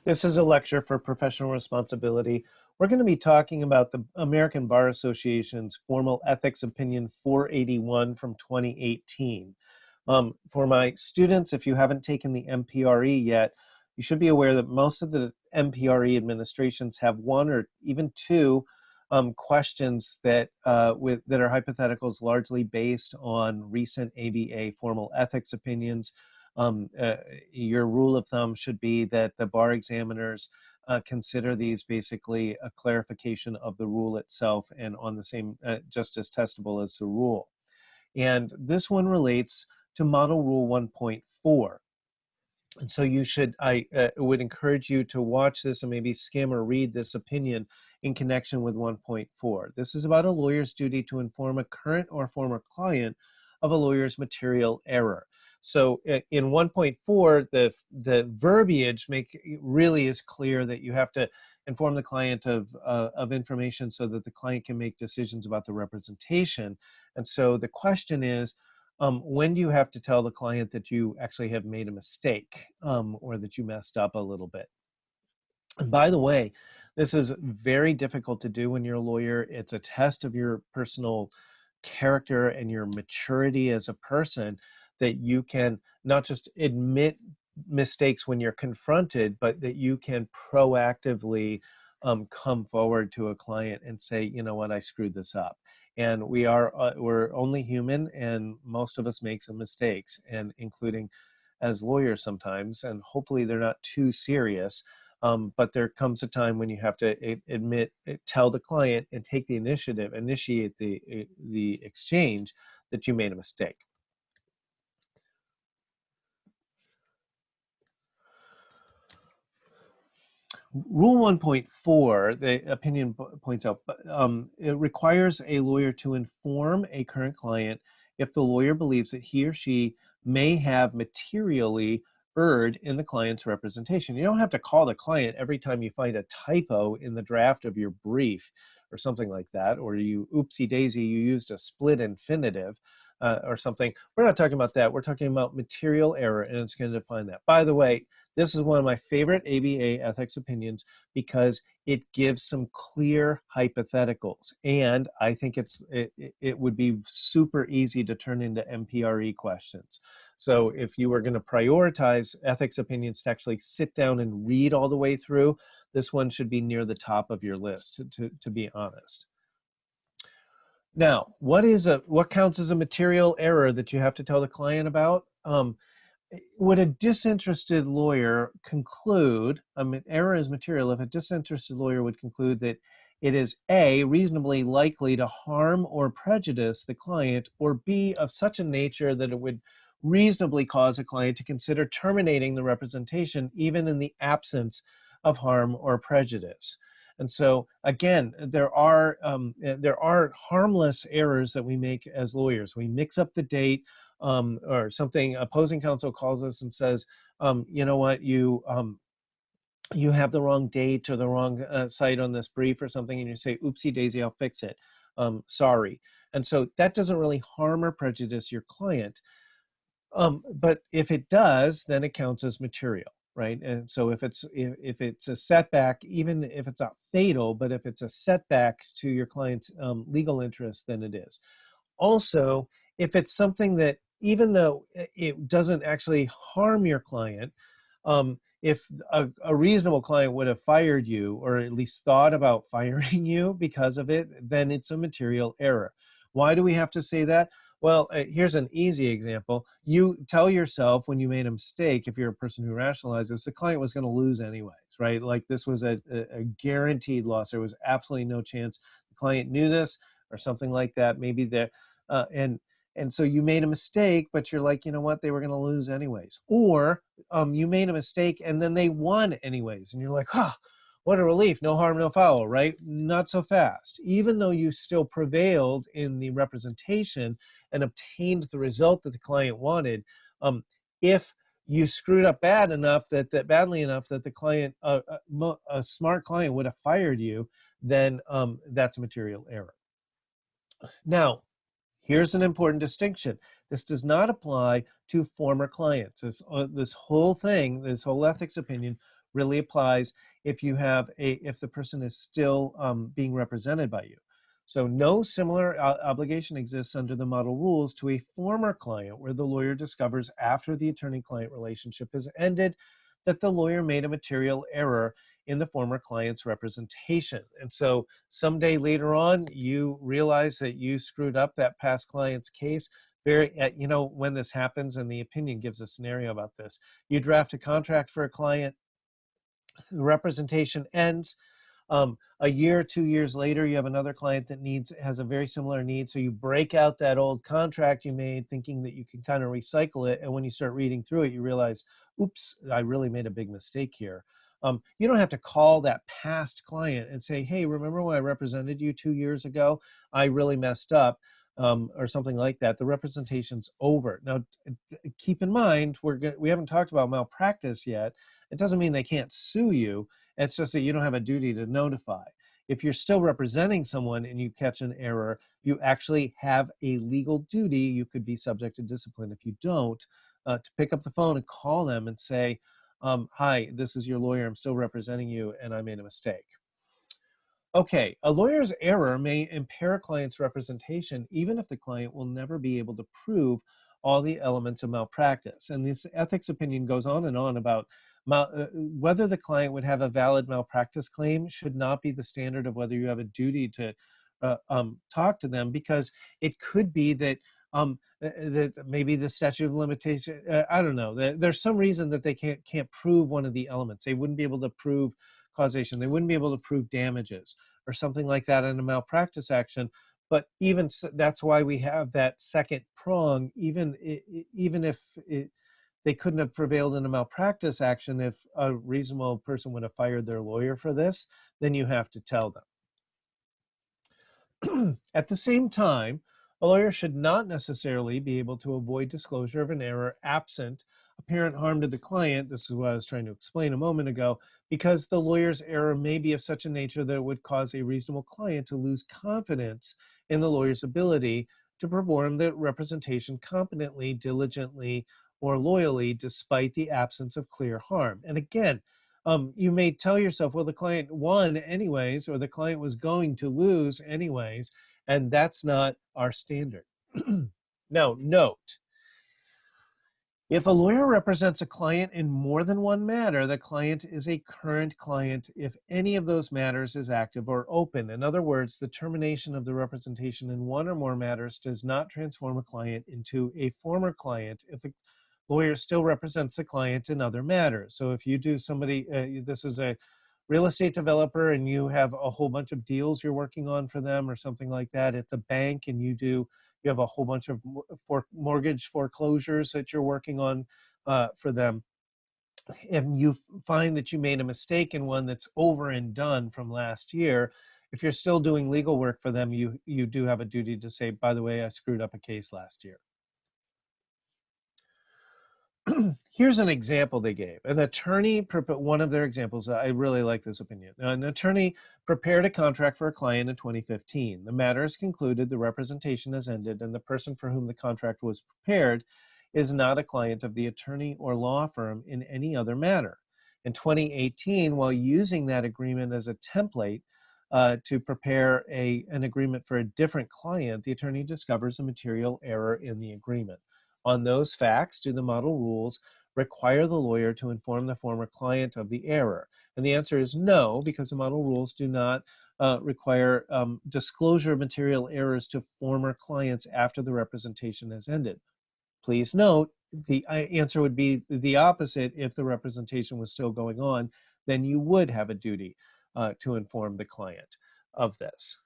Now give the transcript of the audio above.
This is a lecture for professional responsibility. We're going to be talking about the American Bar Association's Formal Ethics Opinion 481 from 2018. For my students, if you haven't taken the MPRE yet, you should be aware that most of the MPRE administrations have one or even two questions that are hypotheticals, largely based on recent ABA formal ethics opinions. Your rule of thumb should be that the bar examiners consider these basically a clarification of the rule itself and on the same, just as testable as the rule. And this one relates to Model Rule 1.4. And so I would encourage you to watch this and maybe skim or read this opinion in connection with 1.4. This is about a lawyer's duty to inform a current or former client of a lawyer's material error. So in 1.4, the verbiage really is clear that you have to inform the client of information so that the client can make decisions about the representation. And so the question is, when do you have to tell the client that you actually have made a mistake or that you messed up a little bit? And by the way, this is very difficult to do when you're a lawyer. It's a test of your personal character and your maturity as a person, that you can not just admit mistakes when you're confronted, but that you can proactively come forward to a client and say, you know what, I screwed this up. And we're only human, and most of us make some mistakes, and including as lawyers sometimes, and hopefully they're not too serious. But there comes a time when you have to tell the client and take the initiative, initiate the exchange that you made a mistake. Rule 1.4, the opinion points out, it requires a lawyer to inform a current client if the lawyer believes that he or she may have materially erred in the client's representation. You don't have to call the client every time you find a typo in the draft of your brief or something like that, or you oopsie daisy, you used a split infinitive or something. We're not talking about that. We're talking about material error, and it's going to define that. By the way, this is one of my favorite ABA ethics opinions because it gives some clear hypotheticals, and I think it would be super easy to turn into MPRE questions. So if you were going to prioritize ethics opinions to actually sit down and read all the way through, this one should be near the top of your list, to be honest. Now, what counts as a material error that you have to tell the client about? Would a disinterested lawyer conclude, error is material if a disinterested lawyer would conclude that it is A, reasonably likely to harm or prejudice the client, or B, of such a nature that it would reasonably cause a client to consider terminating the representation even in the absence of harm or prejudice. And so again, there are harmless errors that we make as lawyers. We mix up the date, or something. Opposing counsel calls us and says, you know what, you have the wrong date or the wrong site on this brief or something, and you say, oopsie daisy, I'll fix it. Sorry. And so that doesn't really harm or prejudice your client. But if it does, then it counts as material, right? And so if it's a setback, even if it's not fatal, but if it's a setback to your client's legal interest, then it is. Also, if it's something that, even though it doesn't actually harm your client, if a reasonable client would have fired you, or at least thought about firing you because of it, then it's a material error. Why do we have to say that? Well, here's an easy example. You tell yourself when you made a mistake, if you're a person who rationalizes, the client was going to lose anyways, right? Like this was a guaranteed loss. There was absolutely no chance the client knew this or something like that. Maybe that, and so you made a mistake, but you're like, you know what, they were going to lose anyways. Or you made a mistake and then they won anyways. And you're like, what a relief, no harm, no foul, right? Not so fast. Even though you still prevailed in the representation and obtained the result that the client wanted, if you screwed up badly enough that the client, a smart client would have fired you, then that's a material error. Now, here's an important distinction. This does not apply to former clients. This whole thing, this whole ethics opinion, really applies if you have if the person is still being represented by you. So no similar obligation exists under the model rules to a former client where the lawyer discovers after the attorney-client relationship has ended that the lawyer made a material error in the former client's representation. And so someday later on, you realize that you screwed up that past client's case. When this happens, and the opinion gives a scenario about this, you draft a contract for a client, the representation ends. A year, 2 years later, you have another client that has a very similar need. So you break out that old contract you made thinking that you can kind of recycle it. And when you start reading through it, you realize, oops, I really made a big mistake here. You don't have to call that past client and say, hey, remember when I represented you 2 years ago? I really messed up. Or something like that. The representation's over. Now, keep in mind, we haven't talked about malpractice yet. It doesn't mean they can't sue you. It's just that you don't have a duty to notify. If you're still representing someone and you catch an error, you actually have a legal duty. You could be subject to discipline if you don't, to pick up the phone and call them and say, hi, this is your lawyer. I'm still representing you and I made a mistake. Okay, a lawyer's error may impair a client's representation even if the client will never be able to prove all the elements of malpractice. And this ethics opinion goes on and on about whether the client would have a valid malpractice claim should not be the standard of whether you have a duty to talk to them, because it could be that that maybe the statute of limitation, I don't know, there's some reason that they can't prove one of the elements. They wouldn't be able to prove causation. They wouldn't be able to prove damages or something like that in a malpractice action. But even that's why we have that second prong. Even if they couldn't have prevailed in a malpractice action, if a reasonable person would have fired their lawyer for this, then you have to tell them. At the same time, a lawyer should not necessarily be able to avoid disclosure of an error absent apparent harm to the client. This is what I was trying to explain a moment ago, because the lawyer's error may be of such a nature that it would cause a reasonable client to lose confidence in the lawyer's ability to perform the representation competently, diligently, or loyally, despite the absence of clear harm. And again, you may tell yourself, well, the client won anyways, or the client was going to lose anyways, and that's not our standard. Now, note, if a lawyer represents a client in more than one matter, the client is a current client if any of those matters is active or open. In other words, the termination of the representation in one or more matters does not transform a client into a former client if the lawyer still represents the client in other matters. So if you do this is a real estate developer and you have a whole bunch of deals you're working on for them or something like that. It's a bank and you have a whole bunch of mortgage foreclosures that you're working on for them. And you find that you made a mistake in one that's over and done from last year, if you're still doing legal work for them, you do have a duty to say, by the way, I screwed up a case last year. Here's an example they gave. An attorney, one of their examples, I really like this opinion. An attorney prepared a contract for a client in 2015. The matter is concluded, the representation has ended, and the person for whom the contract was prepared is not a client of the attorney or law firm in any other matter. In 2018, while using that agreement as a template to prepare an agreement for a different client, the attorney discovers a material error in the agreement. On those facts, do the model rules require the lawyer to inform the former client of the error? And the answer is no, because the model rules do not require disclosure of material errors to former clients after the representation has ended. Please note, the answer would be the opposite. If the representation was still going on, then you would have a duty to inform the client of this.